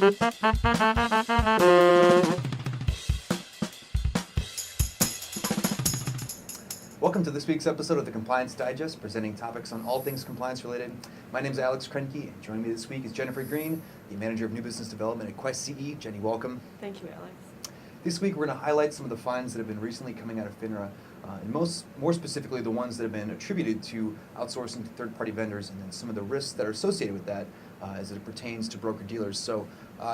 Welcome to this week's episode of the Compliance Digest, presenting topics on all things compliance related. My name is Alex Krenke, and joining me this week is Jennifer Green, the Manager of New Business Development at Quest CE. Jenny, welcome. Thank you, Alex. This week we're going to highlight some of the fines that have been recently coming out of FINRA, and more specifically the ones that have been attributed to outsourcing to third-party vendors, and then some of the risks that are associated with that as it pertains to broker-dealers. So,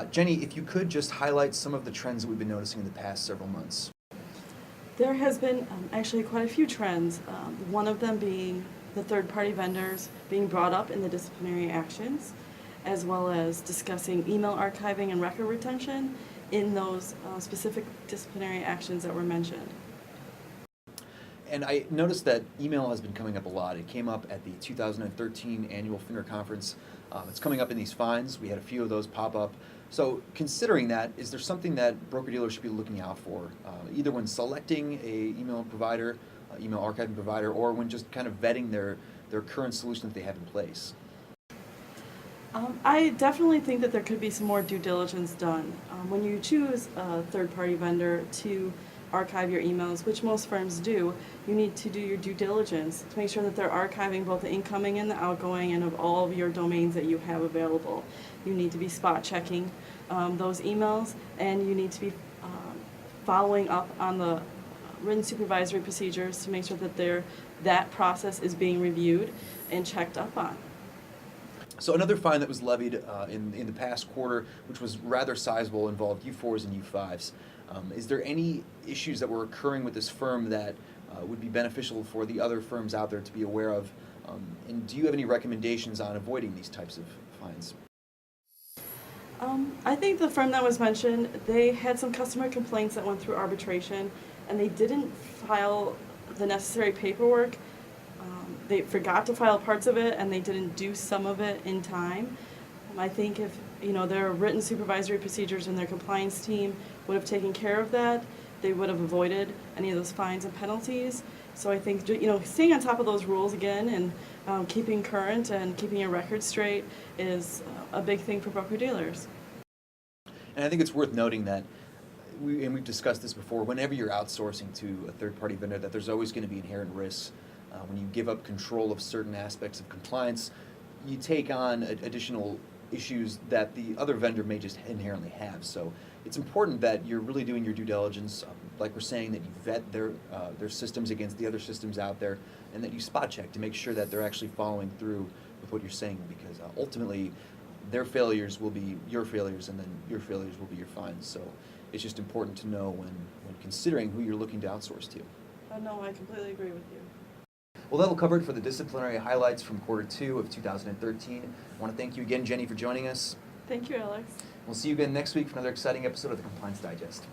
Jenny, if you could just highlight some of the trends that we've been noticing in the past several months. There has been actually quite a few trends, one of them being the third-party vendors being brought up in the disciplinary actions, as well as discussing email archiving and record retention in those specific disciplinary actions that were mentioned. And I noticed that email has been coming up a lot. It came up at the 2013 annual FINRA conference. It's coming up in these fines. We had a few of those pop up. So considering that, is there something that broker-dealers should be looking out for, either when selecting a email provider, email archiving provider, or when just kind of vetting their current solution that they have in place? I definitely think that there could be some more due diligence done. When you choose a third-party vendor to archive your emails, which most firms do, you need to do your due diligence to make sure that they're archiving both the incoming and the outgoing and of all of your domains that you have available. You need to be spot checking those emails, and you need to be following up on the written supervisory procedures to make sure that that process is being reviewed and checked up on. So another fine that was levied in the past quarter, which was rather sizable, involved U4s and U5s. Is there any issues that were occurring with this firm that would be beneficial for the other firms out there to be aware of? And do you have any recommendations on avoiding these types of fines? I think the firm that was mentioned, they had some customer complaints that went through arbitration, and they didn't file the necessary paperwork. They forgot to file parts of it, and they didn't do some of it in time. I think if their written supervisory procedures and their compliance team would have taken care of that, they would have avoided any of those fines and penalties. So I think staying on top of those rules again and keeping current and keeping your record straight is a big thing for broker-dealers. And I think it's worth noting that, we've discussed this before, whenever you're outsourcing to a third-party vendor, that there's always going to be inherent risks. When you give up control of certain aspects of compliance, you take on additional issues that the other vendor may just inherently have. So it's important that you're really doing your due diligence, like we're saying, that you vet their systems against the other systems out there, and that you spot check to make sure that they're actually following through with what you're saying, because ultimately their failures will be your failures, and then your failures will be your fines. So it's just important to know when considering who you're looking to outsource to. No, I completely agree with you. Well, that'll cover it for the disciplinary highlights from quarter 2 of 2013. I want to thank you again, Jenny, for joining us. Thank you, Alex. We'll see you again next week for another exciting episode of the Compliance Digest.